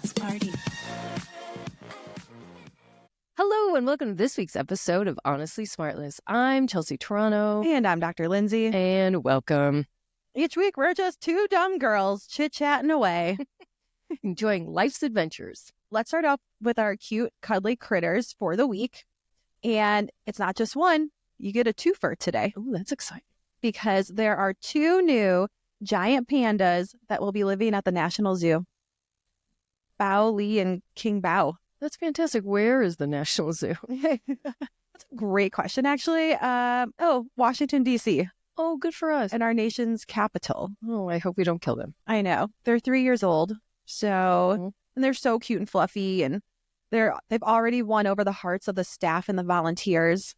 Let's party. Hello and welcome to this week's episode of Honestly Smartless. I'm Chelsea Toronto. And I'm Dr. Lindsay. And welcome. Each week, we're just two dumb girls chit-chatting away. Enjoying life's adventures. Let's start off with our cute, cuddly critters for the week. And it's not just one. You get a twofer today. Oh, that's exciting. Because there are two new giant pandas that will be living at the National Zoo. Bao Li and King Bao. That's fantastic. Where is the National Zoo? That's a great question, actually. Washington, D.C. Oh, good for us. And our nation's capital. Oh, I hope we don't kill them. I know. They're 3 years old. So, and they're so cute and fluffy. And they've already won over the hearts of the staff and the volunteers.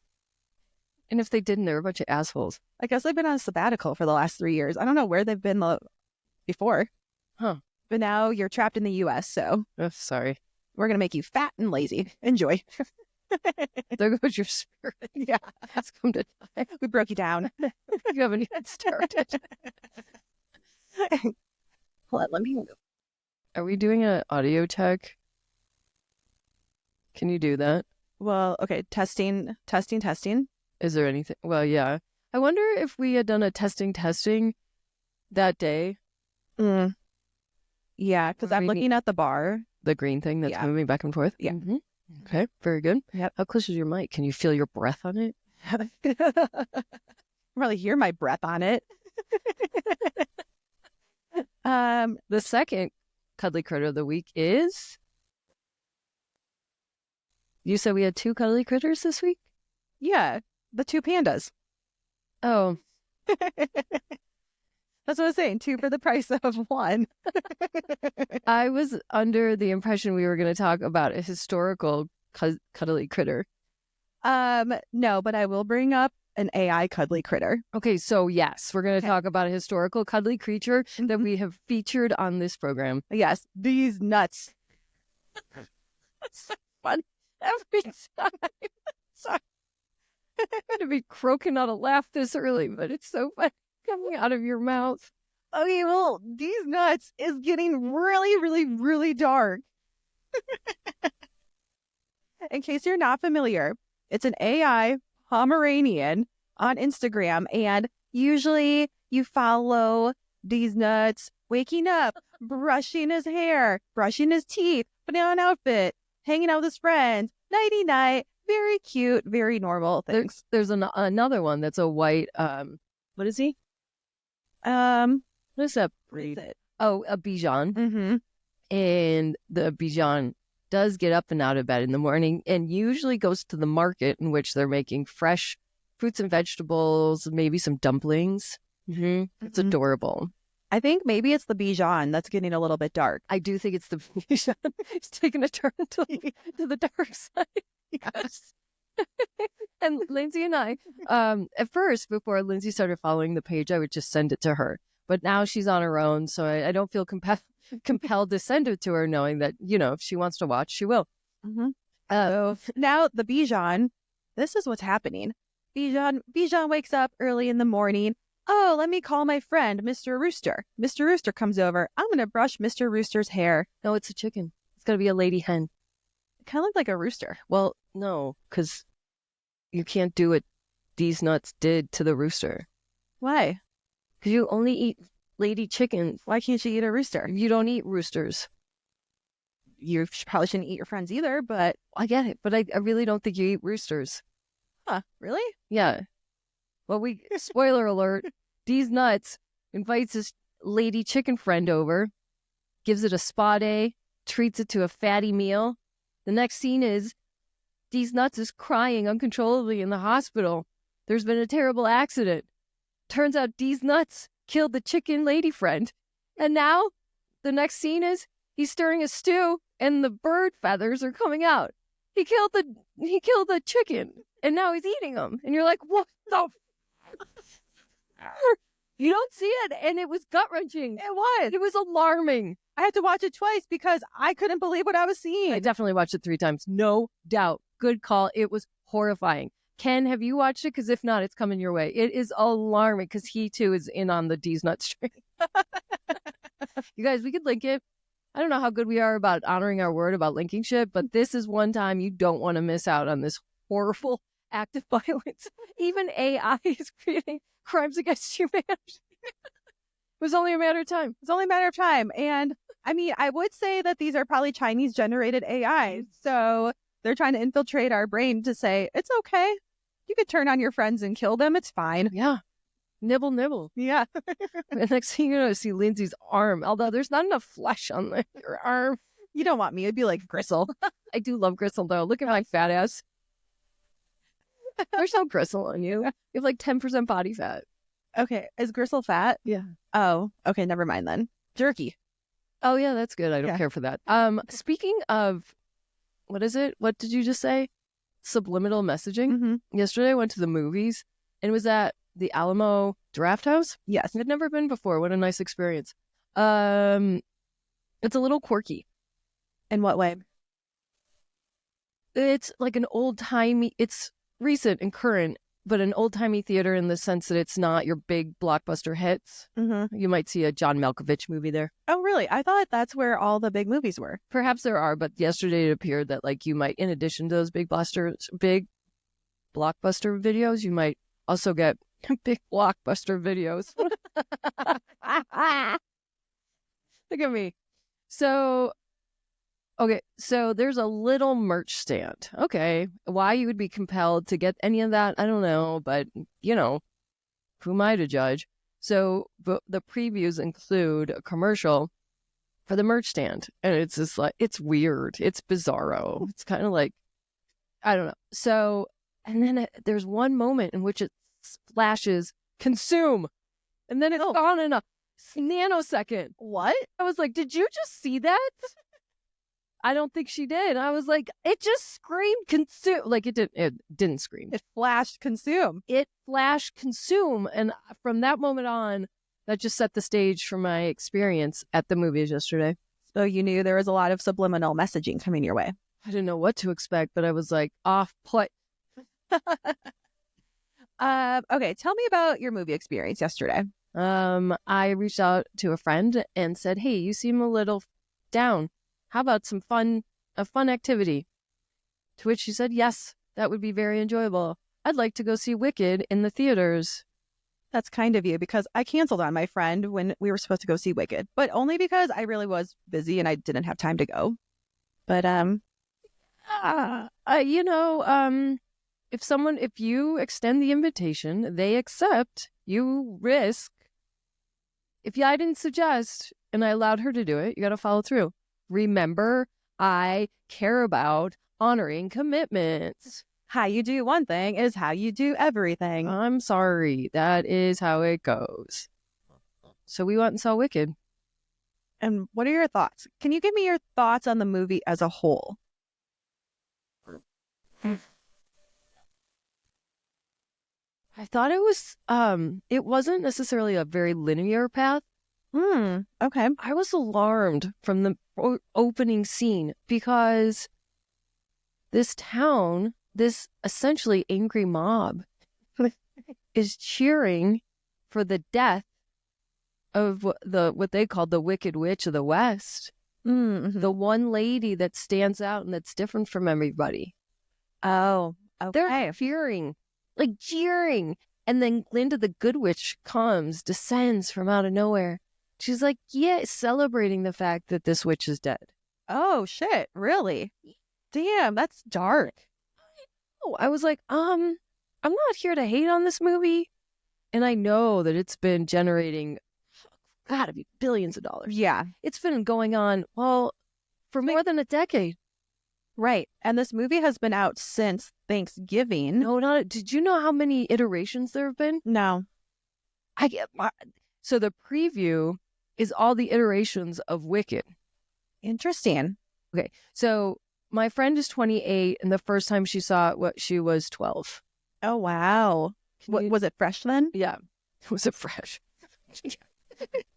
And if they didn't, they're a bunch of assholes. I guess they've been on a sabbatical for the last 3 years. I don't know where they've been before. Huh. But now you're trapped in the U.S., so. Oh, sorry. We're going to make you fat and lazy. Enjoy. There goes your spirit. Yeah. It's come to die. We broke you down. You haven't even started. Let me go. Are we doing an audio check? Can you do that? Well, okay. Testing. Is there anything? Well, yeah. I wonder if we had done a testing that day. Yeah, because I'm looking at the bar. The green thing that's moving back and forth? Yeah. Mm-hmm. Okay, very good. Yep. How close is your mic? Can you feel your breath on it? Really hear my breath on it. The second cuddly critter of the week is... You said we had two cuddly critters this week? Yeah, the two pandas. Oh. That's what I was saying. Two for the price of one. I was under the impression we were going to talk about a historical cuddly critter. No, but I will bring up an AI cuddly critter. Okay, so yes, we're going to talk about a historical cuddly creature that we have featured on this program. Yes, these nuts. That's so fun. Every time. Sorry. I'm going to be croaking out a laugh this early, but it's so fun coming out of your mouth. Okay, well, these nuts is getting really, really, really dark. In case you're not familiar, it's an AI Pomeranian on Instagram, and usually you follow these nuts waking up, brushing his hair, brushing his teeth, putting on an outfit, hanging out with his friends, nighty-night, very cute, very normal things. There's another one that's a white, what is he? What is that breed? Oh, a Bichon. Mm-hmm. And the Bichon does get up and out of bed in the morning and usually goes to the market in which they're making fresh fruits and vegetables, maybe some dumplings. Mm-hmm. It's adorable. I think maybe it's the Bichon that's getting a little bit dark. I do think it's the Bichon. It's taking a turn to the dark side. Yes. And Lindsay and I, at first, before Lindsay started following the page, I would just send it to her. But now she's on her own, so I don't feel compelled to send it to her, knowing that, if she wants to watch, she will. Mm-hmm. So now the Bichon, this is what's happening. Bichon wakes up early in the morning. Oh, let me call my friend, Mr. Rooster. Mr. Rooster comes over. I'm going to brush Mr. Rooster's hair. No, it's a chicken. It's got to be a lady hen. It kind of looked like a rooster. Well, no, because you can't do what these nuts did to the rooster. Why? Because you only eat lady chickens. Why can't you eat a rooster? You don't eat roosters. You probably shouldn't eat your friends either, but... I get it, but I really don't think you eat roosters. Huh, really? Yeah. Well, spoiler alert, these nuts invites his lady chicken friend over, gives it a spa day, treats it to a fatty meal. The next scene is these nuts is crying uncontrollably in the hospital. There's been a terrible accident. Turns out these nuts killed the chicken lady friend. And now the next scene is he's stirring a stew and the bird feathers are coming out. He killed the chicken and now he's eating them. And you're like, what the You don't see it, and it was gut-wrenching. It was alarming. I had to watch it twice because I couldn't believe what I was seeing. I definitely watched it 3 times. No doubt. Good call. It was horrifying. Ken, have you watched it? Because if not, it's coming your way. It is alarming because he, too, is in on the D's Nuts train. You guys, we could link it. I don't know how good we are about honoring our word about linking shit, but this is one time you don't want to miss out on this horrible act of violence. Even AI is creating crimes against humanity. It was only a matter of time. It's only a matter of time. And I mean, I would say that these are probably Chinese generated AI. So they're trying to infiltrate our brain to say, it's okay. You could turn on your friends and kill them. It's fine. Yeah. Nibble, nibble. Yeah. And next thing you know, see Lindsay's arm, although there's not enough flesh on her arm. You don't want me. It'd be like Gristle. I do love Gristle, though. Look at my fat ass. There's no Gristle on you. You have like 10% body fat. Okay. Is Gristle fat? Yeah. Oh, okay. Never mind then. Jerky. Oh, yeah, that's good. I don't care for that. Speaking of, what is it? What did you just say? Subliminal messaging. Mm-hmm. Yesterday I went to the movies and it was at the Alamo Draft House. Yes. I'd never been before. What a nice experience. It's a little quirky. In what way? It's like an old-timey, it's recent and current, but an old-timey theater in the sense that it's not your big blockbuster hits. Mm-hmm. You might see a John Malkovich movie there. Oh, really? I thought that's where all the big movies were. Perhaps there are, but yesterday it appeared that like you might, in addition to those big blockbuster videos, you might also get big blockbuster videos. Look at me. So, okay, so there's a little merch stand. Okay, why you would be compelled to get any of that, I don't know, but, you know, who am I to judge? So the previews include a commercial for the merch stand, and it's just like, it's weird. It's bizarro. It's kind of like, I don't know. So, and then there's one moment in which it flashes consume, and then it's gone in a nanosecond. What? I was like, did you just see that? I don't think she did. I was like, it just screamed consume. Like it didn't scream. It flashed consume. It flashed consume. And from that moment on, that just set the stage for my experience at the movies yesterday. So you knew there was a lot of subliminal messaging coming your way. I didn't know what to expect, but I was like, off put. Okay, tell me about your movie experience yesterday. I reached out to a friend and said, hey, you seem a little down. How about a fun activity? To which she said, yes, that would be very enjoyable. I'd like to go see Wicked in the theaters. That's kind of you, because I canceled on my friend when we were supposed to go see Wicked, but only because I really was busy and I didn't have time to go. But, if you extend the invitation, they accept, you risk. I didn't suggest and I allowed her to do it, you got to follow through. Remember, I care about honoring commitments. How you do one thing is how you do everything. I'm sorry. That is how it goes. So we went and saw Wicked. And what are your thoughts? Can you give me your thoughts on the movie as a whole? I thought it wasn't necessarily a very linear path. Okay. I was alarmed from the opening scene because this town, this essentially angry mob, is cheering for the death of what they call the Wicked Witch of the West. Mm-hmm. The one lady that stands out and that's different from everybody. Oh, okay. They're jeering. And then Glinda the Good Witch descends from out of nowhere. She's like, yeah, celebrating the fact that this witch is dead. Oh, shit. Really? Damn, that's dark. I was like, I'm not here to hate on this movie. And I know that it's been generating, gotta be billions of dollars. Yeah. It's been going on, for more than a decade. Right. And this movie has been out since Thanksgiving. No, did you know how many iterations there have been? No. So the preview is all the iterations of Wicked. Interesting. Okay. So my friend is 28, and the first time she saw it, she was 12. Oh, wow. Was it fresh then? Yeah. Was it fresh? It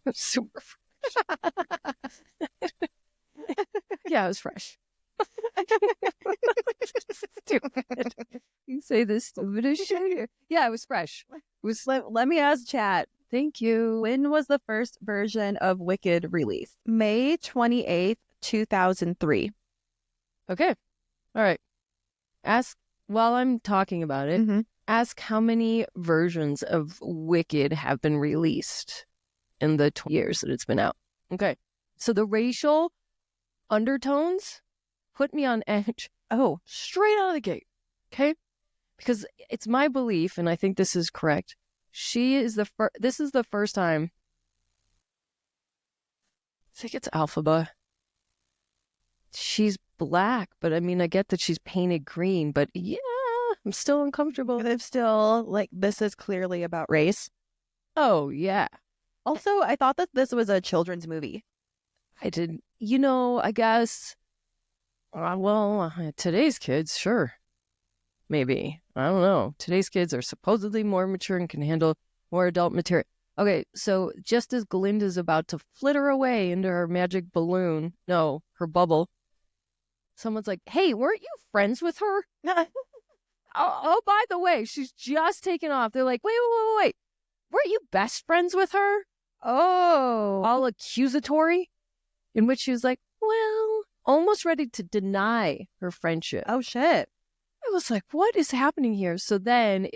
was super fresh. Yeah, it was fresh. Stupid. You say this stupidest shit here. Yeah, it was fresh. Let me ask chat. Thank you. When was the first version of Wicked released? May 28th, 2003. Okay. All right. Ask, while I'm talking about it, Mm-hmm. ask how many versions of Wicked have been released in the 20 years that it's been out. Okay. So the racial undertones put me on edge. Oh, straight out of the gate. Okay. Because it's my belief, and I think this is correct. This is the first time. I think it's Alphaba. She's black, but I mean, I get that she's painted green, but yeah, I'm still uncomfortable. I'm still like, this is clearly about race. Oh, yeah. Also, I thought that this was a children's movie. I did, I guess, today's kids, sure. Maybe. I don't know. Today's kids are supposedly more mature and can handle more adult material. Okay, so just as Glinda's about to flitter away into her magic balloon, no, her bubble, someone's like, hey, weren't you friends with her? Oh, by the way, she's just taken off. They're like, wait. Weren't you best friends with her? Oh. All accusatory, in which she was like, well, almost ready to deny her friendship. Oh, shit. I was like, what is happening here? So then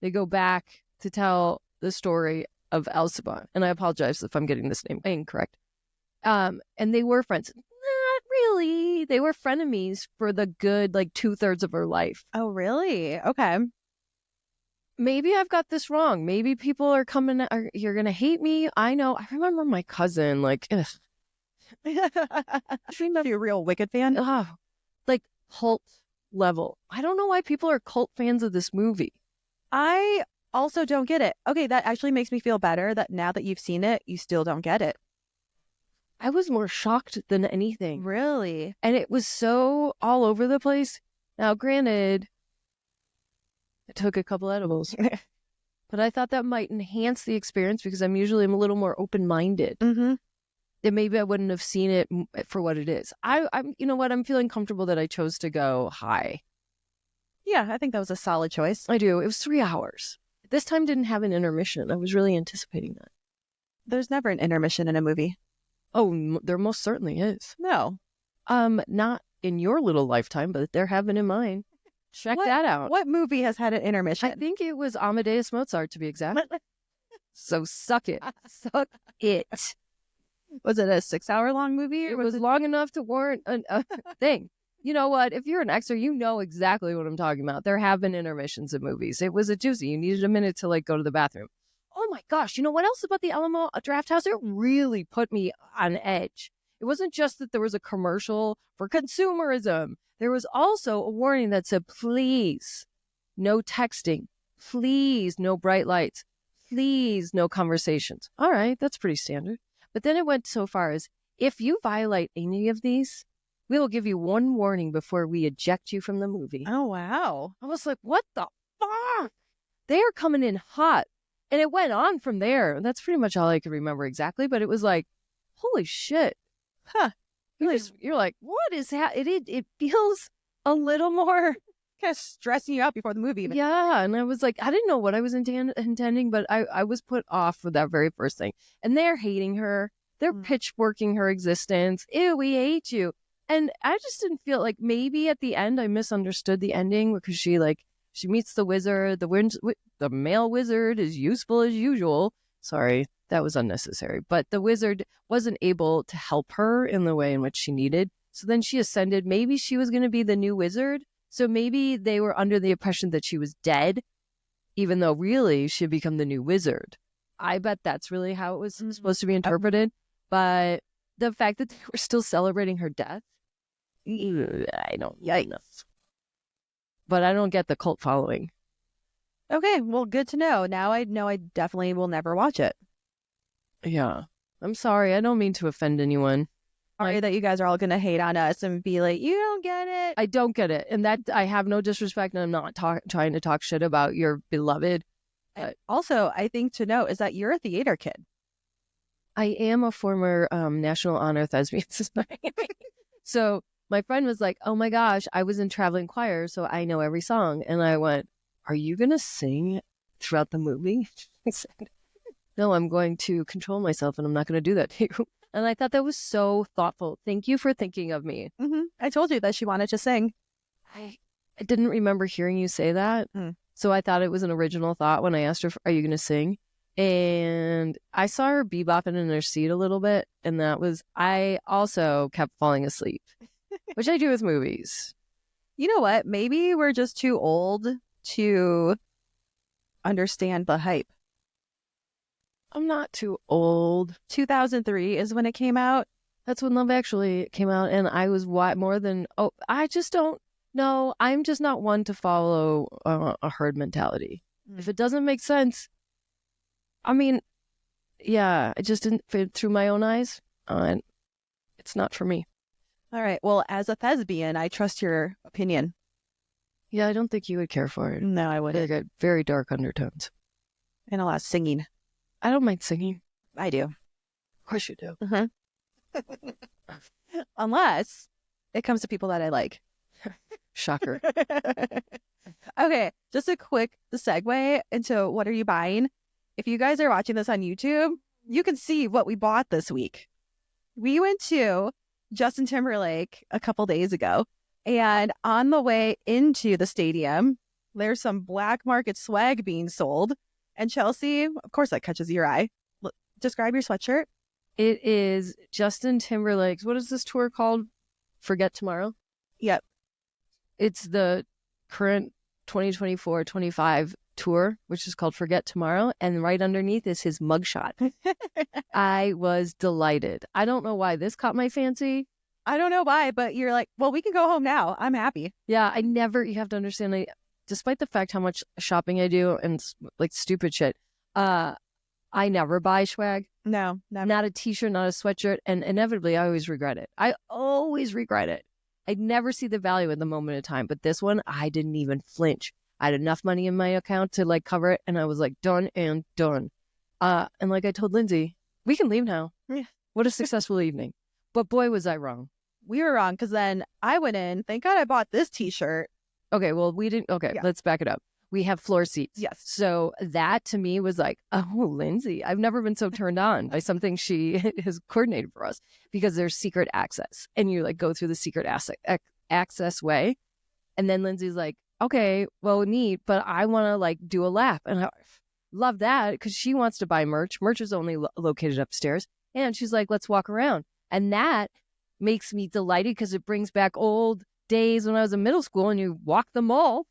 they go back to tell the story of Alciba. And I apologize if I'm getting this name incorrect. And they were friends. Not really. They were frenemies for the good, 2/3 of her life. Oh, really? Okay. Maybe I've got this wrong. Maybe people are you're going to hate me. I know. I remember my cousin, ugh. You're a real Wicked fan? Cult level. I don't know why people are cult fans of this movie. I also don't get it. Okay, that actually makes me feel better that now that you've seen it, you still don't get it. I was more shocked than anything. Really? And it was so all over the place. Now, granted, I took a couple edibles, but I thought that might enhance the experience because I'm a little more open-minded. Mm-hmm. And maybe I wouldn't have seen it for what it is. I'm feeling comfortable that I chose to go high. Yeah, I think that was a solid choice. I do. It was 3 hours. This time didn't have an intermission. I was really anticipating that. There's never an intermission in a movie. Oh, there most certainly is. No. Not in your little lifetime, but there have been in mine. Check that out. What movie has had an intermission? I think it was Amadeus Mozart, to be exact. So suck it. Suck it. Was it a 6-hour-long movie? It was long enough to warrant a thing. You know what? If you're an extra, you know exactly what I'm talking about. There have been intermissions in movies. It was a doozy. You needed a minute to go to the bathroom. Oh my gosh. You know what else about the Alamo Drafthouse? It really put me on edge. It wasn't just that there was a commercial for consumerism. There was also a warning that said, please, no texting. Please, no bright lights. Please, no conversations. All right, that's pretty standard. But then it went so far as, if you violate any of these, we will give you one warning before we eject you from the movie. Oh, wow. I was like, what the fuck? They are coming in hot. And it went on from there. That's pretty much all I could remember exactly. But it was like, holy shit. Huh. You're like, what is that? It feels a little more kind of stressing you out before the movie. Yeah. And I was like, I didn't know what I was intending, but I was put off with that very first thing. And they're hating her. They're pitchforking her existence. Ew, we hate you. And I just didn't feel like, maybe at the end I misunderstood the ending because she meets the wizard. The male wizard is useful as usual. Sorry, that was unnecessary. But the wizard wasn't able to help her in the way in which she needed. So then she ascended. Maybe she was going to be the new wizard. So maybe they were under the impression that she was dead, even though really she had become the new wizard. I bet that's really how it was supposed to be interpreted. But the fact that they were still celebrating her death, I don't know. But I don't get the cult following. Okay, well, good to know. Now I know I definitely will never watch it. Yeah. I'm sorry. I don't mean to offend anyone. Sorry that you guys are all going to hate on us and be like, you don't get it. I don't get it. And that I have no disrespect, and I'm not trying to talk shit about your beloved. Also, I think to note is that you're a theater kid. I am a former National Honor Thespian Society. So my friend was like, oh my gosh, I was in traveling choir, so I know every song. And I went, are you going to sing throughout the movie? I said, no, I'm going to control myself and I'm not going to do that to you. And I thought that was so thoughtful. Thank you for thinking of me. I told you that she wanted to sing. I didn't remember hearing you say that. So I thought it was an original thought when I asked her, are you going to sing? And I saw her bebopping in her seat a little bit. And I also kept falling asleep, which I do with movies. You know what? Maybe we're just too old to understand the hype. I'm not too old. 2003 is when it came out. That's when Love Actually came out. And I was I just don't know. I'm just not one to follow a herd mentality. If it doesn't make sense, I mean, yeah, it just didn't fit through my own eyes. And it's not for me. All right. Well, as a thespian, I trust your opinion. Yeah, I don't think you would care for it. No, I wouldn't. They got very dark undertones. And a lot of singing. I don't mind singing. I do. Of course you do. Unless it comes to people that I like. Shocker. Okay, just a quick segue into what are you buying? If you guys are watching this on YouTube, you can see what we bought this week. We went to Justin Timberlake a couple days ago, and on the way into the stadium, there's some black market swag being sold. And Chelsea, of course, that catches your eye. Describe your sweatshirt. It is Justin Timberlake's. What is this tour called? Forget Tomorrow? Yep. It's the current 2024-25 tour, which is called Forget Tomorrow. And right underneath is his mugshot. I was delighted. I don't know why this caught my fancy. I don't know why, but you're like, well, we can go home now. I'm happy. Yeah, you have to understand, despite the fact how much shopping I do and like stupid shit, I never buy swag. No, never. Not a t-shirt, not a sweatshirt. And inevitably, I always regret it. I always regret it. I never see the value at the moment of time. But this one, I didn't even flinch. I had enough money in my account to like cover it. And I was like, done and done. And like I told Lindsay, we can leave now. Yeah. What a successful evening. But boy, was I wrong. We were wrong because then I went in. Thank God I bought this t-shirt. Okay, well, we didn't. Okay, Yeah. Let's back it up. We have floor seats. Yes. So that to me was like, oh, Lindsay, I've never been so turned on by something she has coordinated for us because there's secret access and you like go through the secret access way. And then Lindsay's like, okay, well, neat, but I want to like do a lap. And I love that because she wants to buy merch. Merch is only located upstairs. And she's like, let's walk around. And that makes me delighted because it brings back old days when I was in middle school and you walk the mall.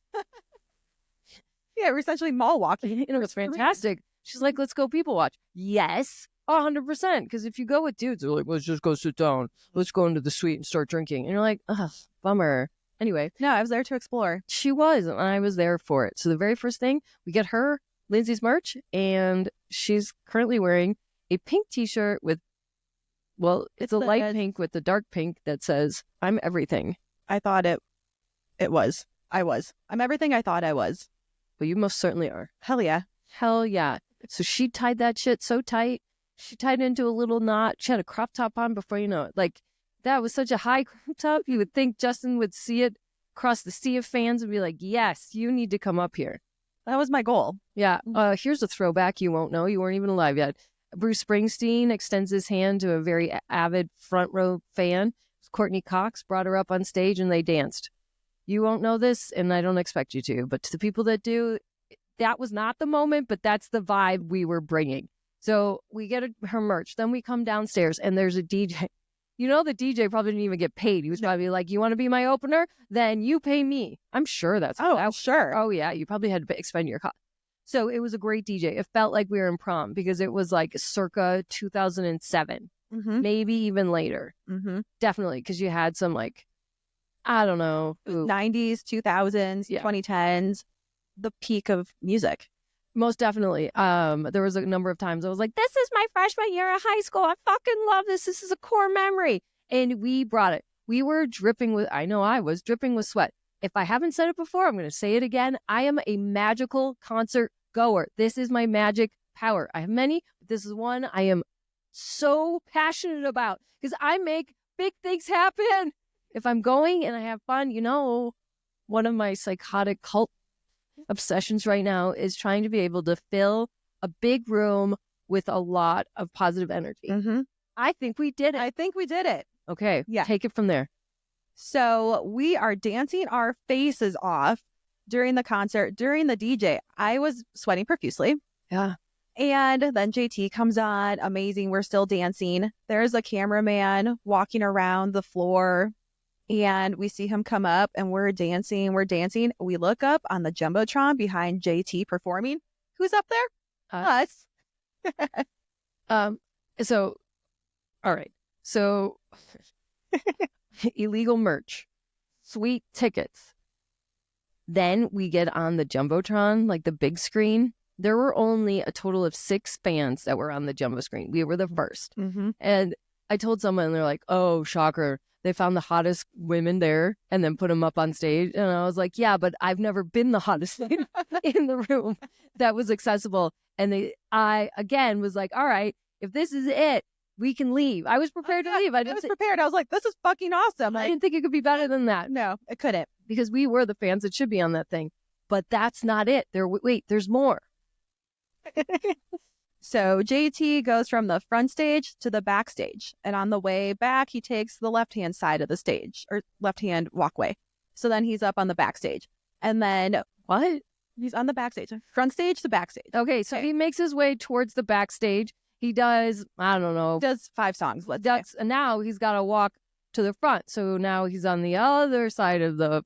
Yeah, we're essentially mall walking. It was fantastic. She's like, let's go people watch. Yes, 100%. Because if you go with dudes, they're like, let's just go sit down. Let's go into the suite and start drinking. And you're like, ugh, bummer. Anyway. No, I was there to explore. She was, and I was there for it. So the very first thing, we get her Lindsay's merch, and she's currently wearing a pink t-shirt with, well, it's a light pink with the dark pink that says, I'm everything. I thought it was. I was. I'm everything I thought I was. Well, you most certainly are. Hell yeah. Hell yeah. So she tied that shit so tight. She tied it into a little knot. She had a crop top on before you know it. Like, that was such a high crop top. You would think Justin would see it across the sea of fans and be like, yes, you need to come up here. That was my goal. Yeah. Here's a throwback you won't know. You weren't even alive yet. Bruce Springsteen extends his hand to a very avid front row fan. Courtney Cox brought her up on stage and they danced. You won't know this, and I don't expect you to, but to the people that do, that was not the moment, but that's the vibe we were bringing. So we get her merch. Then we come downstairs, and there's a DJ. You know, the DJ probably didn't even get paid. He was probably like, you want to be my opener? Then you pay me. I'm sure that's... Sure. Oh, yeah. You probably had to expend your cost. So it was a great DJ. It felt like we were in prom because it was like circa 2007. Maybe even later. Definitely, because you had some like, I don't know. 90s, 2000s, 2010s, the peak of music. Most definitely. There was a number of times I was like, this is my freshman year of high school. I fucking love this. This is a core memory. And we brought it. We were dripping with, I know I was dripping with sweat. If I haven't said it before, I'm going to say it again. I am a magical concert goer. This is my magic power. I have many, but this is one I am so passionate about because I make big things happen. If I'm going and I have fun, you know, one of my psychotic cult obsessions right now is trying to be able to fill a big room with a lot of positive energy. I think we did it. I think we did it. Okay. Yeah. Take it from there. So we are dancing our faces off during the concert, during the DJ. I was sweating profusely. Yeah. And then JT comes on. Amazing. We're still dancing. There's a cameraman walking around the floor. And we see him come up and we're dancing. We look up on the Jumbotron behind JT performing. Who's up there? Us. So, all right. So, illegal merch, sweet tickets. Then we get on the Jumbotron, like the big screen. There were only a total of 6 fans that were on the Jumbo screen. We were the first. And I told someone, they're like, oh, shocker. They found the hottest women there and then put them up on stage. And I was like, yeah, but I've never been the hottest in the room that was accessible. And I, again, was like, all right, if this is it, we can leave. I was prepared to leave. I was prepared. I was like, this is fucking awesome. I didn't think it could be better than that. No, it couldn't. Because we were the fans that should be on that thing. But that's not it. There's more. So JT goes from the front stage to the backstage. And on the way back, he takes the left-hand side of the stage or left-hand walkway. So then he's up on the backstage. And then what? He's on the backstage. Front stage to backstage. Okay, so he makes his way towards the backstage. He does, I don't know. Does 5 songs. And now he's got to walk to the front. So now he's on the other side of the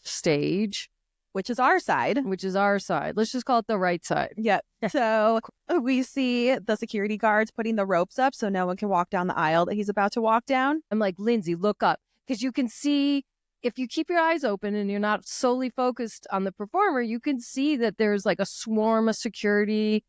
stage. Which is our side. Let's just call it the right side. Yep. So we see the security guards putting the ropes up so no one can walk down the aisle that he's about to walk down. I'm like, Lindsay, look up. Because you can see, if you keep your eyes open and you're not solely focused on the performer, you can see that there's like a swarm of security.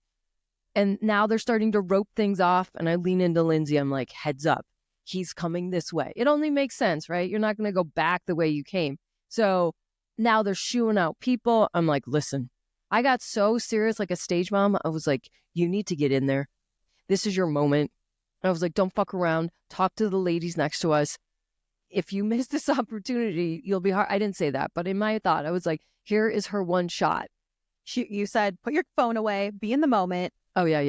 And now they're starting to rope things off. And I lean into Lindsay. I'm like, heads up. He's coming this way. It only makes sense, right? You're not going to go back the way you came. So now they're shooing out people. I'm like, listen, I got so serious like a stage mom. I was like, you need to get in there. This is your moment. I was like, don't fuck around. Talk to the ladies next to us. If you miss this opportunity, you'll be hard. I didn't say that, but in my thought, I was like, here is her one shot. You said, put your phone away, be in the moment. Oh, yeah.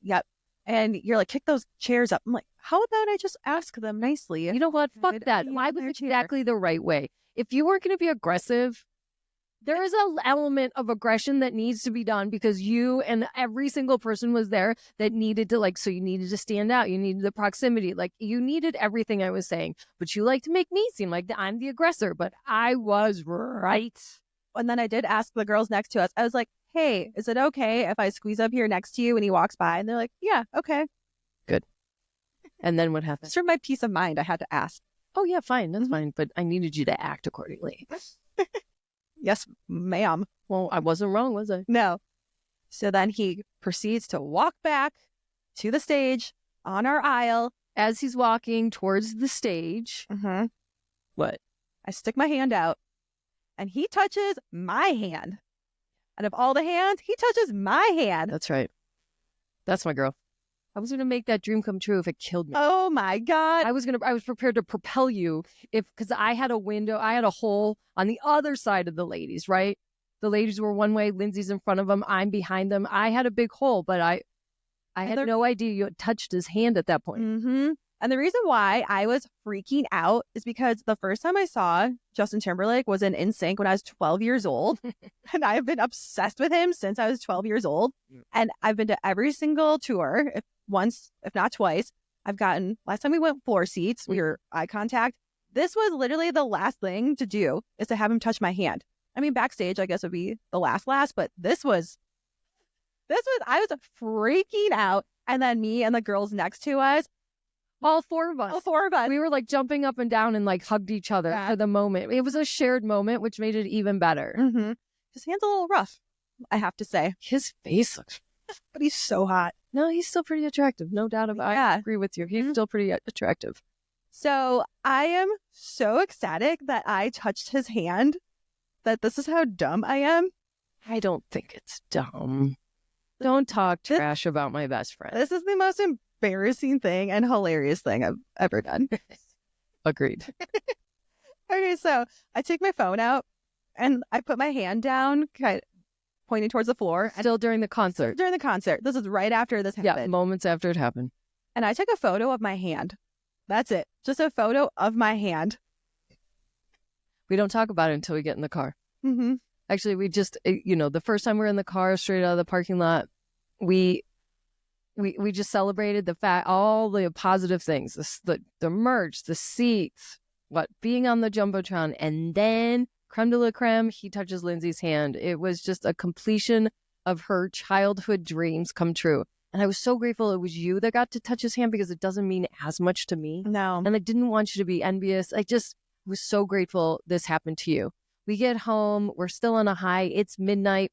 Yep. And you're like, kick those chairs up. I'm like, how about I just ask them nicely? You know what? Fuck that. Why was it exactly the right way? If you weren't going to be aggressive, there is an element of aggression that needs to be done because you and every single person was there that needed to so you needed to stand out. You needed the proximity. Like you needed everything I was saying, but you like to make me seem like I'm the aggressor, but I was right. And then I did ask the girls next to us. I was like, hey, is it okay if I squeeze up here next to you when he walks by? And they're like, yeah, okay. Good. And then what happened? Just for my peace of mind, I had to ask. Oh, yeah, fine. That's fine. But I needed you to act accordingly. Yes, ma'am. Well, I wasn't wrong, was I? No. So then he proceeds to walk back to the stage on our aisle. As he's walking towards the stage. What? I stick my hand out and he touches my hand. Out of all the hands, he touches my hand. That's right. That's my girl. I was going to make that dream come true if it killed me. Oh my God. I was prepared to propel you because I had a hole on the other side of the ladies, right? The ladies were one way, Lindsay's in front of them, I'm behind them. I had a big hole, but I had no idea you had touched his hand at that point. And the reason why I was freaking out is because the first time I saw Justin Timberlake was in NSYNC when I was 12 years old. And I've been obsessed with him since I was 12 years old. And I've been to every single tour, if not twice. Last time we went floor seats, we were eye contact. This was literally the last thing to do is to have him touch my hand. I mean, backstage, I guess would be the last, but I was freaking out. And then me and the girls next to us, all four of us. We were jumping up and down and hugged each other for the moment. It was a shared moment, which made it even better. His hand's a little rough, I have to say. His face looks, but he's so hot. No, he's still pretty attractive. No doubt about it. I agree with you. He's still pretty attractive. So I am so ecstatic that I touched his hand, that this is how dumb I am. I don't think it's dumb. Don't talk trash about my best friend. This is the most embarrassing thing and hilarious thing I've ever done. Agreed. Okay, so I take my phone out and I put my hand down, pointing towards the floor. Still during the concert. During the concert. This is right after this happened. Yeah, moments after it happened. And I took a photo of my hand. That's it. Just a photo of my hand. We don't talk about it until we get in the car. Mm-hmm. Actually, we just, the first time we were in the car straight out of the parking lot, we just celebrated the fact, all the positive things, the merch, the seats, being on the Jumbotron, and then creme de la creme, he touches Lindsay's hand. It was just a completion of her childhood dreams come true. And I was so grateful it was you that got to touch his hand because it doesn't mean as much to me. No. And I didn't want you to be envious. I just was so grateful this happened to you. We get home. We're still on a high. It's midnight.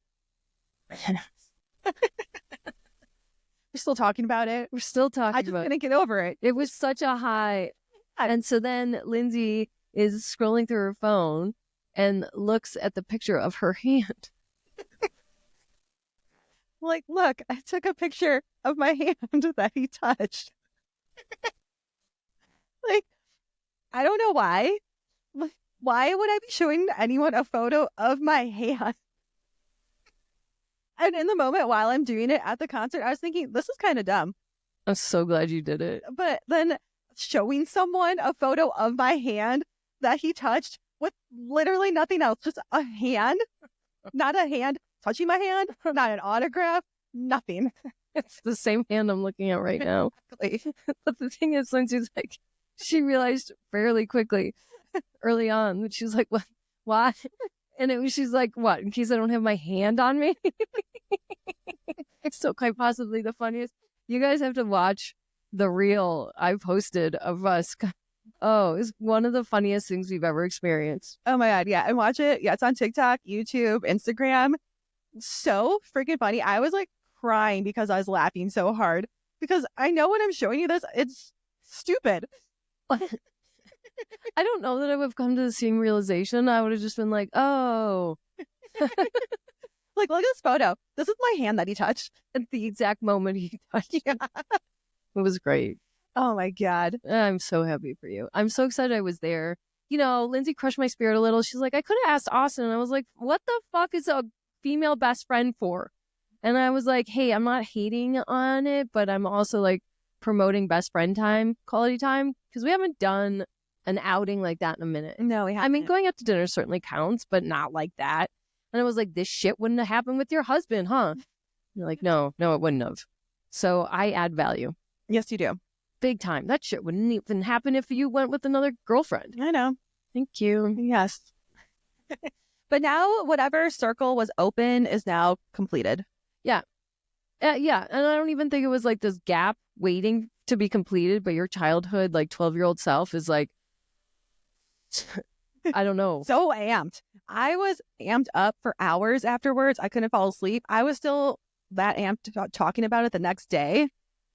We're still talking about it. We're still talking I just about it. couldn't get over it. It was such a high. And so then Lindsay is scrolling through her phone and looks at the picture of her hand. Like, look, I took a picture of my hand that he touched. Like, I don't know why. Why would I be showing anyone a photo of my hand? And in the moment while I'm doing it at the concert, I was thinking, this is kind of dumb. I'm so glad you did it. But then showing someone a photo of my hand that he touched with literally nothing else, just a hand, not a hand touching my hand, not an autograph, nothing. It's the same hand I'm looking at right now. But the thing is, Lindsay's like, she realized fairly quickly early on that she's like, what? And she's like, what? In case I don't have my hand on me? It's still quite possibly the funniest. You guys have to watch the reel I posted of us. Oh, it's one of the funniest things we've ever experienced. Oh my God. Yeah. And watch it. Yeah. It's on TikTok, YouTube, Instagram. So freaking funny. I was like crying because I was laughing so hard because I know when I'm showing you this, it's stupid. I don't know that I would have come to the same realization. I would have just been like, oh. Like, look at this photo. This is my hand that he touched. At the exact moment he touched. Yeah. It was great. Oh my God. I'm so happy for you. I'm so excited I was there. Lindsay crushed my spirit a little. She's like, I could have asked Austin. And I was like, what the fuck is a female best friend for? And I was like, hey, I'm not hating on it, but I'm also like promoting best friend time, quality time, because we haven't done an outing like that in a minute. No, we haven't. I mean, going out to dinner certainly counts, but not like that. And I was like, this shit wouldn't have happened with your husband, huh? And you're like, no, it wouldn't have. So I add value. Yes, you do. Big time. That shit wouldn't even happen if you went with another girlfriend. I know. Thank you. Yes. But now whatever circle was open is now completed. Yeah. Yeah. And I don't even think it was like this gap waiting to be completed, but your childhood, like 12-year-old self is like, I don't know. So amped. I was amped up for hours afterwards. I couldn't fall asleep. I was still that amped talking about it the next day.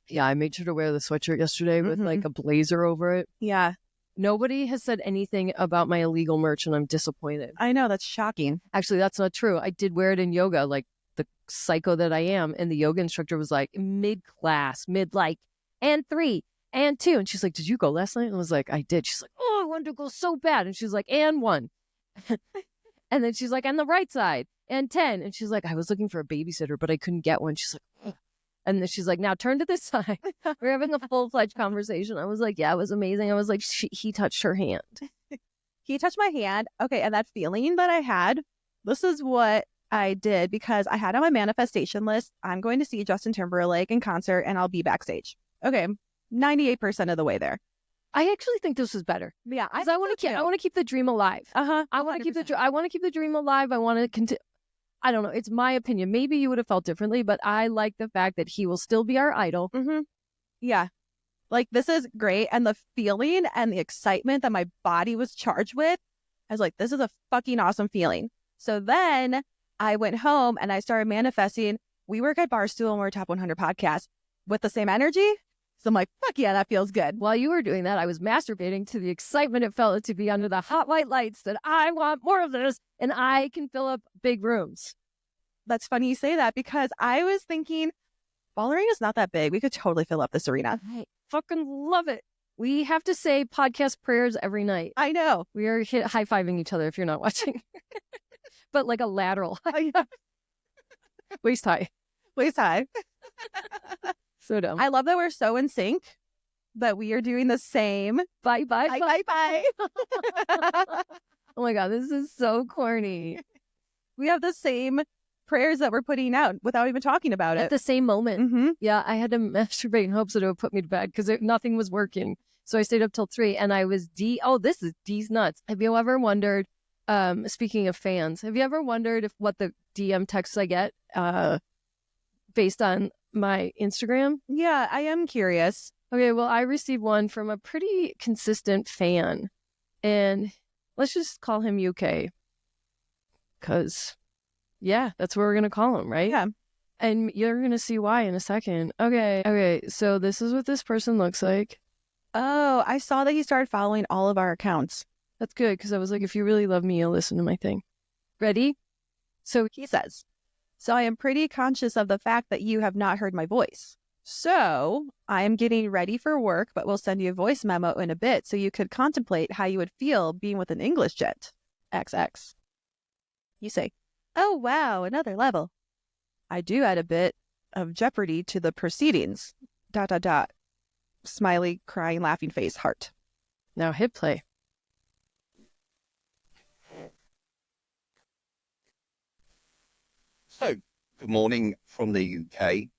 Yeah, I made sure to wear the sweatshirt yesterday with like a blazer over it. Yeah. Nobody has said anything about my illegal merch, and I'm disappointed. I know, that's shocking. Actually, that's not true. I did wear it in yoga, like the psycho that I am. And the yoga instructor was like, mid-class, and 3, and 2. And she's like, did you go last night? And I was like, I did. She's like, oh, I wanted to go so bad. And she's like, and 1. And then she's like, on the right side, and 10. And she's like, I was looking for a babysitter, but I couldn't get one. She's like, ugh. And then she's like, now turn to this side. We're having a full-fledged conversation. I was like, yeah, it was amazing. I was like, he touched her hand. He touched my hand. Okay, and that feeling that I had, this is what I did because I had on my manifestation list, I'm going to see Justin Timberlake in concert and I'll be backstage. Okay, 98% of the way there. I actually think this was better. Yeah, I want to keep the dream alive. I want to keep the dream alive. I want to continue. I don't know. It's my opinion. Maybe you would have felt differently, but I like the fact that he will still be our idol. Mm-hmm. Yeah. Like, this is great. And the feeling and the excitement that my body was charged with, I was like, this is a fucking awesome feeling. So then I went home and I started manifesting. We work at Barstool and we're a top 100 podcast with the same energy. So I'm like, fuck yeah, that feels good. While you were doing that, I was masturbating to the excitement it felt to be under the hot white lights that I want more of this and I can fill up big rooms. That's funny you say that because I was thinking, Ball Arena is not that big. We could totally fill up this arena. I fucking love it. We have to say podcast prayers every night. I know. We are high-fiving each other if you're not watching. But like a lateral. Waist high. Waist high. So dumb. I love that we're so in sync that we are doing the same. Bye. Bye. Oh my God, this is so corny. We have the same prayers that we're putting out without even talking about At it. the same moment. Mm-hmm. Yeah, I had to masturbate in hopes that it would put me to bed because nothing was working. So I stayed up till 3 and I was this is D's nuts. Have you ever wondered, speaking of fans, have you ever wondered what the DM texts I get based on my Instagram? Yeah, I am curious. Okay, well, I received one from a pretty consistent fan, and let's just call him UK, because, yeah, that's what we're going to call him, right? Yeah. And you're going to see why in a second. Okay, so this is what this person looks like. Oh, I saw that he started following all of our accounts. That's good, because I was like, if you really love me, you'll listen to my thing. Ready? So he says, so I am pretty conscious of the fact that you have not heard my voice. So I am getting ready for work, but will send you a voice memo in a bit so you could contemplate how you would feel being with an English gent. XX. You say, oh, wow, another level. I do add a bit of jeopardy to the proceedings. ... Smiley, crying, laughing face, heart. Now hit play. So, good morning from the UK,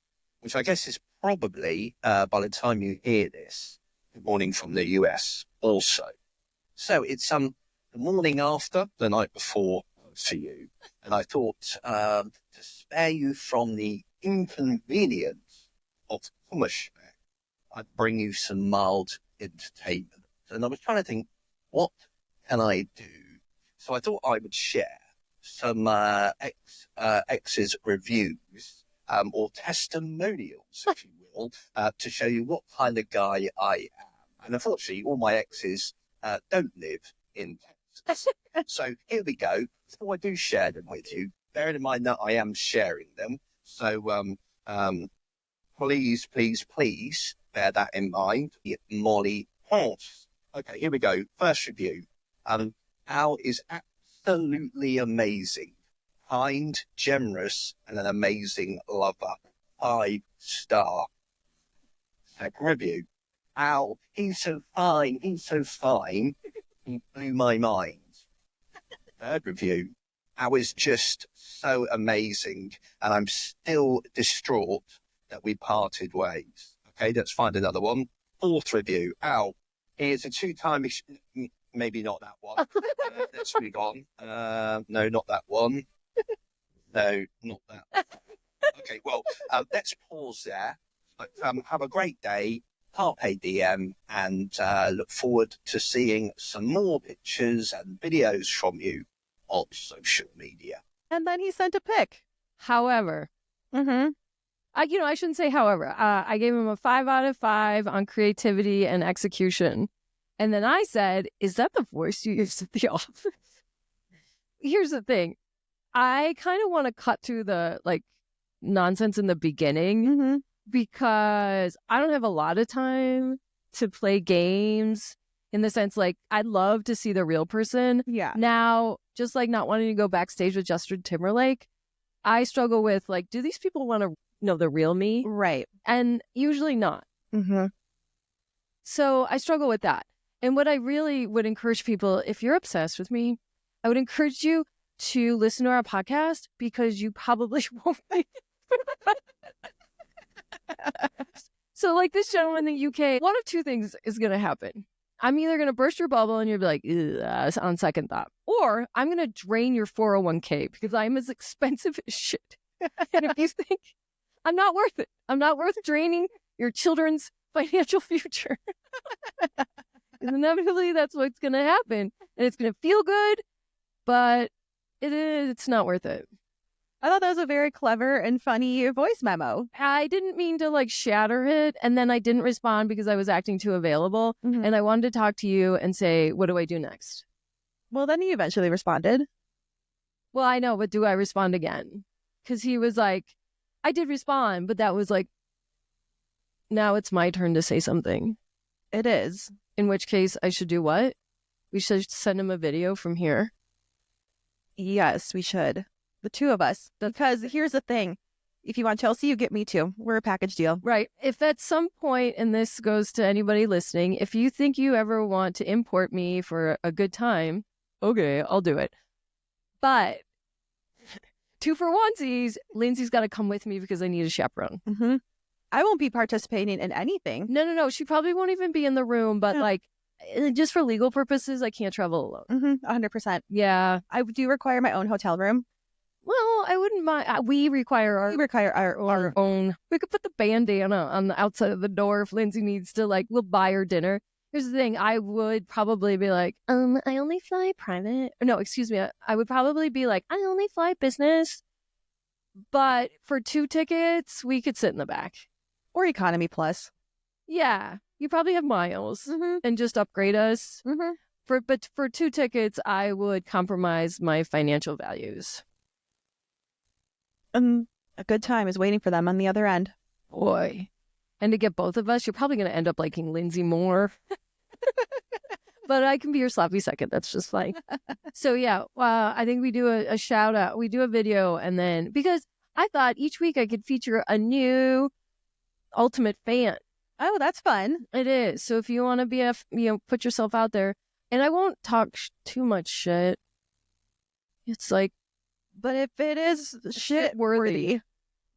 which I guess is probably, by the time you hear this, good morning from the US also. So it's the morning after, the night before for you. And I thought to spare you from the inconvenience of push, I'd bring you some mild entertainment. And I was trying to think, what can I do? So I thought I would share some ex's reviews or testimonials, if you will, to show you what kind of guy I am. And unfortunately, all my exes don't live in Texas. So here we go. So I do share them with you. Bearing in mind that I am sharing them. So please bear that in mind. Molly Horse. Okay, here we go. First review. Al is absolutely amazing. Kind, generous, and an amazing lover. 5-star. Second review. Al, he's so fine. He blew my mind. Third review. Al is just so amazing, and I'm still distraught that we parted ways. Okay, let's find another one. Fourth review. Al, he is a 2-time... Maybe not that one. Let's move on. No, not that one. No, not that one. Okay, well, let's pause there. But, have a great day. Carpe diem, and look forward to seeing some more pictures and videos from you on social media. And then he sent a pic. However, Mm-hmm. I shouldn't say however. I gave him a 5 out of 5 on creativity and execution. And then I said, is that the voice you used at the office? Here's the thing. I kind of want to cut through the nonsense in the beginning Mm-hmm. because I don't have a lot of time to play games in the sense I'd love to see the real person. Yeah. Now, just not wanting to go backstage with Justin Timberlake, I struggle with do these people want to know the real me? Right. And usually not. Mm-hmm. So I struggle with that. And what I really would encourage people, if you're obsessed with me, I would encourage you to listen to our podcast because you probably won't be. So this gentleman in the UK, one of two things is going to happen. I'm either going to burst your bubble and you'll be like, ugh, on second thought. Or I'm going to drain your 401k because I'm as expensive as shit. And if you think I'm not worth it, I'm not worth draining your children's financial future. Inevitably, that's what's going to happen. And it's going to feel good, but it's not worth it. I thought that was a very clever and funny voice memo. I didn't mean to shatter it. And then I didn't respond because I was acting too available. Mm-hmm. And I wanted to talk to you and say, what do I do next? Well, then he eventually responded. Well, I know, but do I respond again? Because he was like, I did respond, but that was now it's my turn to say something. It is. In which case I should do what? We should send him a video from here. Yes, we should. The two of us. Because here's the thing. If you want Chelsea, you get me too. We're a package deal. Right. If at some point, and this goes to anybody listening, if you think you ever want to import me for a good time, okay, I'll do it. But 2 for onesies, Lindsay's got to come with me because I need a chaperone. Mm-hmm. I won't be participating in anything. No. She probably won't even be in the room, but like, just for legal purposes, I can't travel alone. 100%. Yeah. I do require my own hotel room. Well, I wouldn't mind. We require our own. We could put the bandana on the outside of the door if Lindsay needs to. Like, we'll buy her dinner. Here's the thing. I would probably be like, I only fly private. No, excuse me. I would probably be like, I only fly business. But for 2 tickets, we could sit in the back. Or economy plus. Yeah. You probably have miles and just upgrade us. But for 2 tickets, I would compromise my financial values. A good time is waiting for them on the other end. Boy. And to get both of us, you're probably going to end up liking Lindsay more. But I can be your sloppy second. That's just fine. So yeah, I think we do a shout out. We do a video, and then, because I thought each week I could feature a new ultimate fan. Oh, that's fun. It is. So if you want to be put yourself out there, and I won't talk too much shit. It's like, but if it is shit worthy,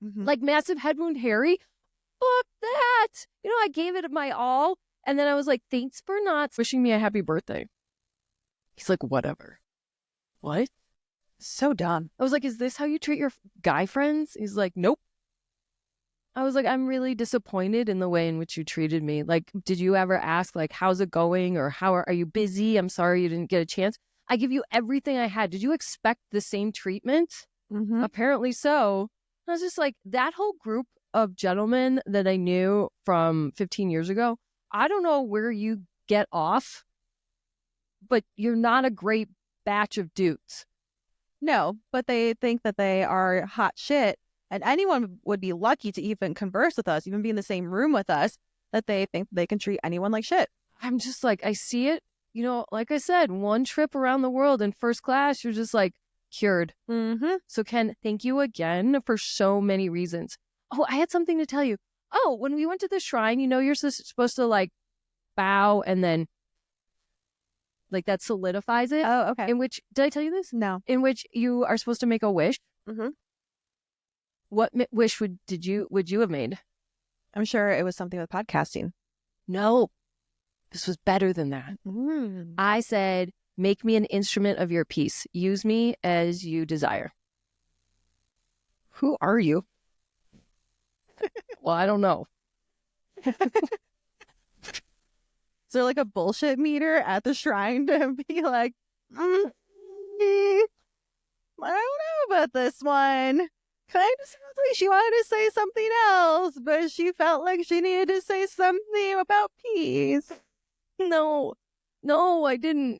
like Massive Head Wound Harry, fuck that. I gave it my all, and then I was like, thanks for not wishing me a happy birthday. He's like, whatever. What? So dumb. I was like, is this how you treat your guy friends? He's like, nope. I was like, I'm really disappointed in the way in which you treated me. Like, did you ever ask, like, how's it going? Or are you busy? I'm sorry you didn't get a chance. I give you everything I had. Did you expect the same treatment? Apparently so. I was just like, that whole group of gentlemen that I knew from 15 years ago, I don't know where you get off, but you're not a great batch of dudes. No, but they think that they are hot shit. And anyone would be lucky to even converse with us, even be in the same room with us, that they think they can treat anyone like shit. I'm just like, I see it. Like I said, 1 trip around the world in first class, you're just like cured. So Ken, thank you again for so many reasons. Oh, I had something to tell you. Oh, when we went to the shrine, you're supposed to like bow and then like that solidifies it. Oh, okay. In which, did I tell you this? No. In which you are supposed to make a wish. What wish would you have made? I'm sure it was something with podcasting. No, this was better than that. I said, make me an instrument of your peace. Use me as you desire. Who are you? Well, I don't know. Is there like a bullshit meter at the shrine to be like, I don't know about this one. Kind of sounds like she wanted to say something else, but she felt like she needed to say something about peace. No, I didn't.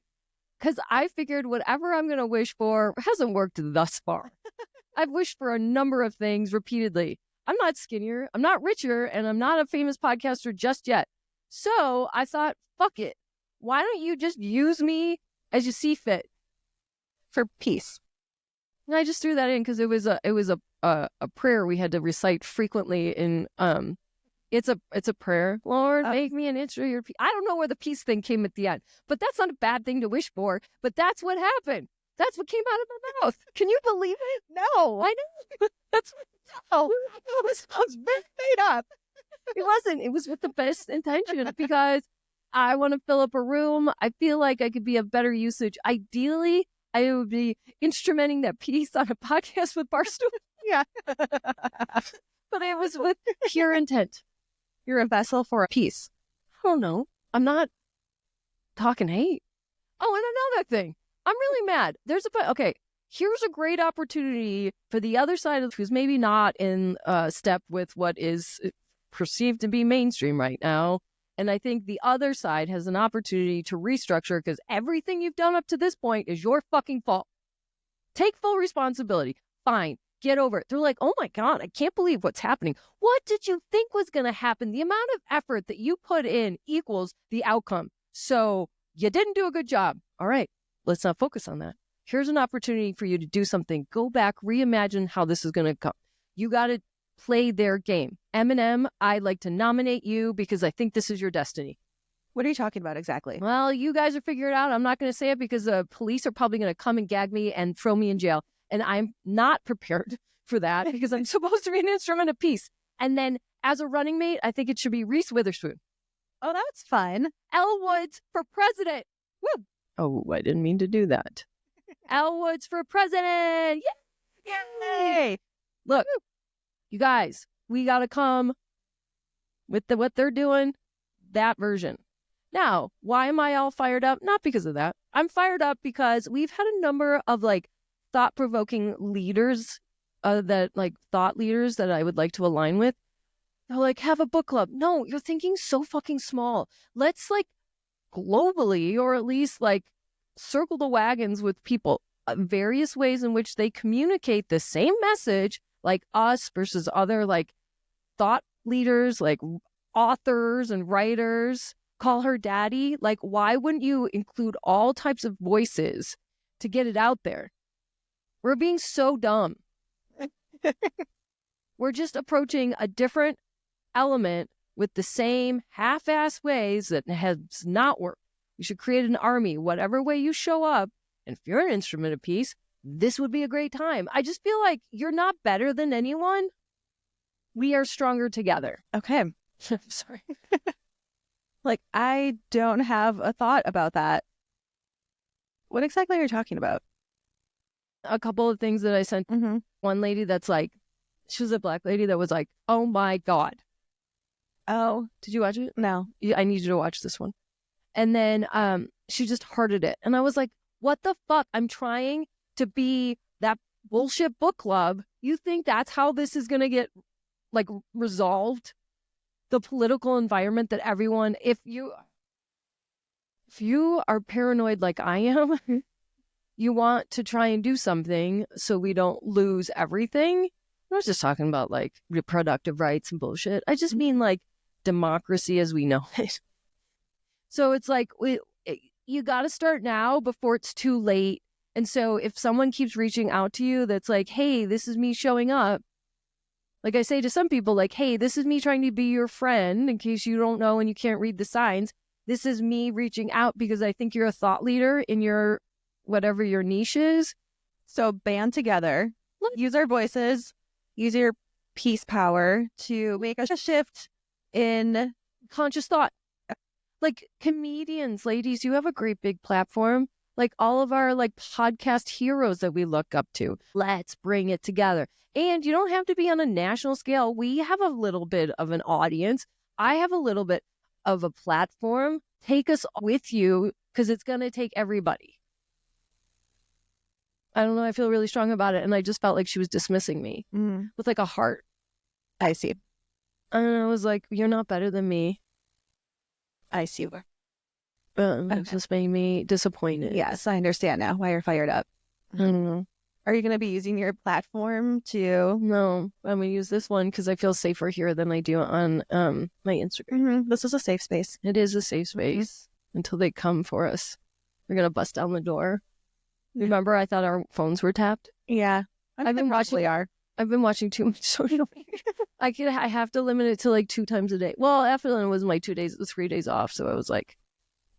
Because I figured whatever I'm going to wish for hasn't worked thus far. I've wished for a number of things repeatedly. I'm not skinnier, I'm not richer, and I'm not a famous podcaster just yet. So I thought, fuck it. Why don't you just use me as you see fit? For peace. And I just threw that in because it was a prayer we had to recite frequently in it's a prayer. Lord, make me an instrument of your peace. I don't know where the peace thing came at the end, but that's not a bad thing to wish for. But that's what happened. That's what came out of my mouth. Can you believe it? No, I know. That's what this sounds very made up. It wasn't. It was with the best intention because I want to fill up a room. I feel like I could be of better usage. Ideally, I would be instrumenting that piece on a podcast with Barstool. Yeah. But it was with pure intent. You're a vessel for a peace. Oh, no. I'm not talking hate. Oh, and another thing. I'm really mad. Okay, here's a great opportunity for the other side of who's maybe not in step with what is perceived to be mainstream right now. And I think the other side has an opportunity to restructure because everything you've done up to this point is your fucking fault. Take full responsibility. Fine. Get over it. They're like, oh my God, I can't believe what's happening. What did you think was going to happen? The amount of effort that you put in equals the outcome. So you didn't do a good job. All right, let's not focus on that. Here's an opportunity for you to do something. Go back, reimagine how this is going to come. You got to play their game. Eminem, I'd like to nominate you because I think this is your destiny. What are you talking about exactly? Well, you guys are figuring it out. I'm not going to say it because the police are probably going to come and gag me and throw me in jail. And I'm not prepared for that because I'm supposed to be an instrument of peace. And then as a running mate, I think it should be Reese Witherspoon. Oh, that's fun. Elle Woods for president. Woo! Oh, I didn't mean to do that. Elle Woods for president. Yay! Yay! Look, you guys, we got to come with what they're doing, that version. Now, why am I all fired up? Not because of that. I'm fired up because we've had a number of thought-provoking leaders thought leaders that I would like to align with. They're have a book club. No, you're thinking so fucking small. Let's globally, or at least circle the wagons with people, various ways in which they communicate the same message, like us versus other thought leaders, authors and writers. Call her daddy. Why wouldn't you include all types of voices to get it out there? We're being so dumb. We're just approaching a different element with the same half-ass ways that has not worked. You should create an army, whatever way you show up. And if you're an instrument of peace, this would be a great time. I just feel like you're not better than anyone. We are stronger together. Okay. I'm sorry. I don't have a thought about that. What exactly are you talking about? A couple of things that I sent. Mm-hmm. One lady that's she was a black lady that was oh my God. Oh, Did you watch it? no. I need you to watch this one. And then she just hearted it. And I was like, what the fuck? I'm trying to be that bullshit book club. You think that's how this is going to get resolved? The political environment that everyone, if you are paranoid like I am, you want to try and do something so we don't lose everything. I was just talking about reproductive rights and bullshit. I just mean democracy as we know it. So it's you got to start now before it's too late. And so if someone keeps reaching out to you that's hey, this is me showing up. I say to some people, hey, this is me trying to be your friend in case you don't know and you can't read the signs. This is me reaching out because I think you're a thought leader in your, whatever your niche is. So band together, use our voices, use your peace power to make a shift in conscious thought. Comedians, ladies, you have a great big platform. All of our podcast heroes that we look up to. Let's bring it together. And you don't have to be on a national scale. We have a little bit of an audience. I have a little bit of a platform. Take us with you because it's going to take everybody. I don't know. I feel really strong about it. And I just felt like she was dismissing me with a heart. I see. And I was you're not better than me. I see. It just made me disappointed. Yes, I understand now why you're fired up. I don't know. Are you going to be using your platform to... No, I'm going to use this one because I feel safer here than I do on my Instagram. Mm-hmm. This is a safe space. It is a safe space until they come for us. They're going to bust down the door. Remember, I thought our phones were tapped? Yeah. I've been watching too much social media. I have to limit it to 2 times a day. Well, after that, it was my 3 days off. So I was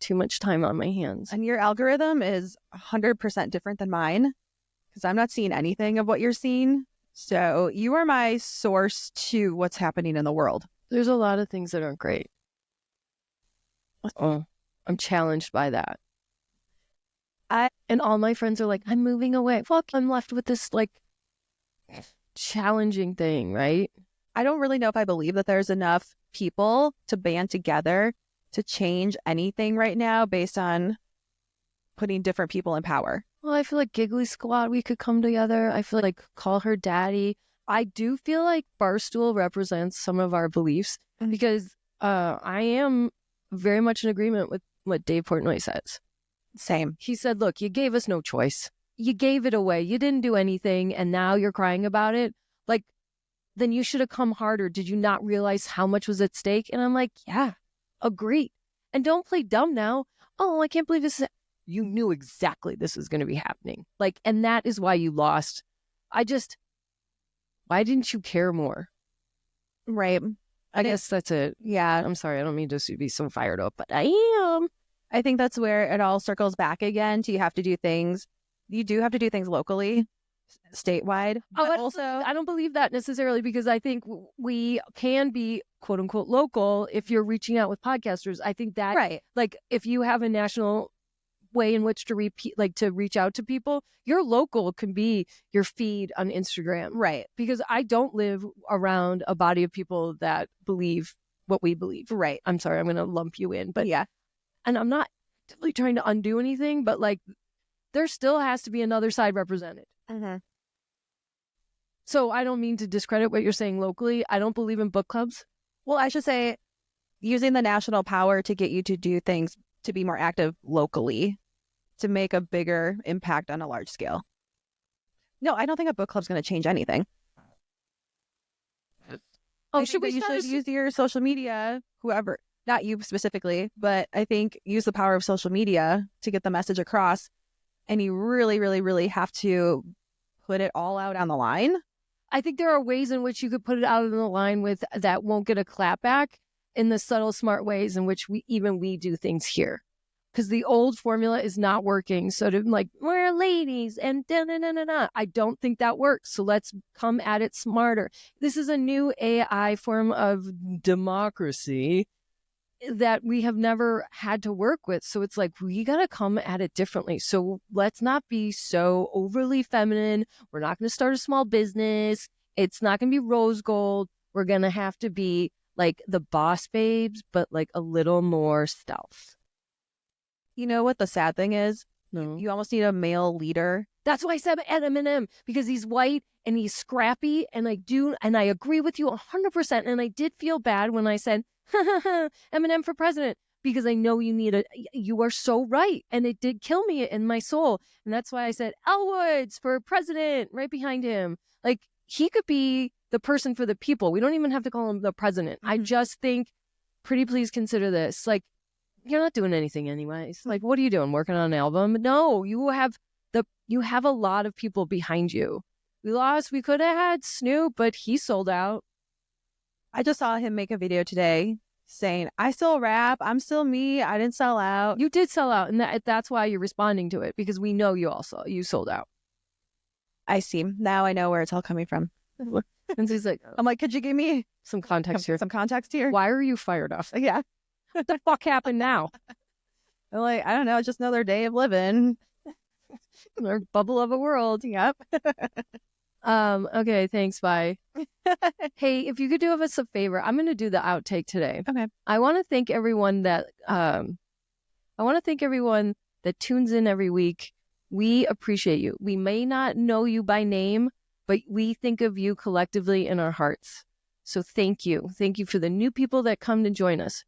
too much time on my hands. And your algorithm is 100% different than mine because I'm not seeing anything of what you're seeing. So you are my source to what's happening in the world. There's a lot of things that aren't great. Oh, I'm challenged by that. And all my friends are I'm moving away. Fuck, I'm left with this challenging thing, right? I don't really know if I believe that there's enough people to band together to change anything right now based on putting different people in power. Well, I feel Giggly Squad, we could come together. I feel call her daddy. I do feel Barstool represents some of our beliefs because I am very much in agreement with what Dave Portnoy says. Same. He said, look, you gave us no choice. You gave it away. You didn't do anything. And now you're crying about it. Then you should have come harder. Did you not realize how much was at stake? And I'm yeah, agreed. And don't play dumb now. Oh, I can't believe this. You knew exactly this was going to be happening. And that is why you lost. Why didn't you care more? Right. I guess that's it. Yeah. I'm sorry. I don't mean to be so fired up, but I am. I think that's where it all circles back again to you have to do things. You do have to do things locally, statewide. But also, I don't believe that necessarily, because I think we can be quote unquote local if you're reaching out with podcasters. I think that right. like if you have a national way in which to reach out to people, your local can be your feed on Instagram. Right. Because I don't live around a body of people that believe what we believe. Right. I'm sorry, I'm going to lump you in, but yeah. And I'm not actively trying to undo anything, but like there still has to be another side represented. Mm-hmm. So I don't mean to discredit what you're saying locally. I don't believe in book clubs. Well, I should say using the national power to get you to do things to be more active locally to make a bigger impact on a large scale. No, I don't think a book club's going to change anything. Oh, should we use your social media, whoever, not you specifically, but I think use the power of social media to get the message across. And you really, really, really have to put it all out on the line. I think there are ways in which you could put it out on the line with that won't get a clapback in the subtle, smart ways in which we do things here. Because the old formula is not working. So to like, we're ladies and da-na-na-na-na. I don't think that works. So let's come at it smarter. This is a new AI form of democracy that we have never had to work with. So it's like, we got to come at it differently. So let's not be so overly feminine. We're not going to start a small business. It's not going to be rose gold. We're going to have to be like the boss babes, but like a little more stealth. You know what the sad thing is? No. You almost need a male leader. That's why I said Eminem, because he's white and he's scrappy, and I agree with you 100%. And I did feel bad when I said Eminem for president, because I know you are so right, and it did kill me in my soul, and that's why I said Elwoods for president right behind him. Like he could be the person for the people. We don't even have to call him the president. I just think, pretty please consider this. Like, you're not doing anything anyways. Like, what are you doing? Working on an album? No, you have a lot of people behind you. We could have had Snoop, but he sold out. I just saw him make a video today saying, I still rap. I'm still me. I didn't sell out. You did sell out. And that's why you're responding to it, because we know you sold out. I see. Now I know where it's all coming from. And he's like, I'm like, could you give me some context here? Some context here? Why are you fired up? Yeah. What the fuck happened now? I'm like, I don't know. It's just another day of living. Our bubble of a world. Yep. Okay, thanks. Bye. Hey, if you could do us a favor, I'm going to do the outtake today. Okay. I want to thank everyone that tunes in every week. We appreciate you. We may not know you by name, but we think of you collectively in our hearts. So thank you. Thank you for the new people that come to join us.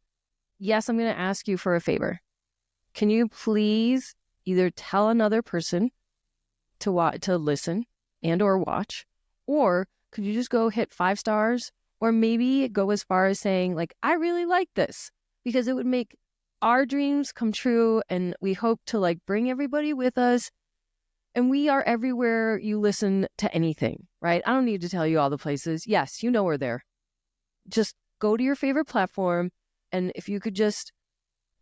Yes, I'm going to ask you for a favor. Can you please either tell another person to listen and or watch, or could you just go hit 5 stars, or maybe go as far as saying like, I really like this, because it would make our dreams come true. And we hope to like bring everybody with us. And we are everywhere you listen to anything, right? I don't need to tell you all the places. Yes, you know we're there. Just go to your favorite platform. And if you could just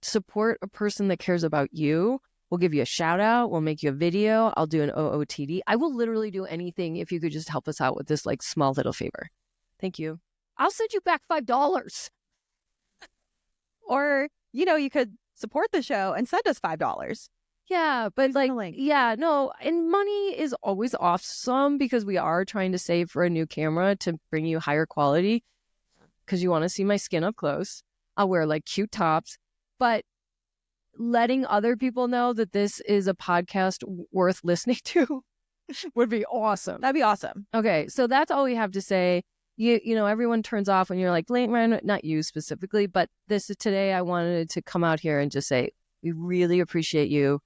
support a person that cares about you, we'll give you a shout out. We'll make you a video. I'll do an OOTD. I will literally do anything if you could just help us out with this like small little favor. Thank you. I'll send you back $5. Or, you could support the show and send us $5. Yeah, but Use the link. And money is always awesome, because we are trying to save for a new camera to bring you higher quality, because you want to see my skin up close. I'll wear like cute tops, but letting other people know that this is a podcast worth listening to would be awesome. That'd be awesome. Okay, so that's all we have to say. You know, everyone turns off when you're like, late man, not you specifically, but today I wanted to come out here and just say, we really appreciate you.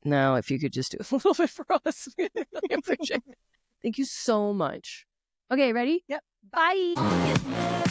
Now, if you could just do a little bit for us, we really appreciate it. Thank you so much. Okay, ready? Yep. Bye.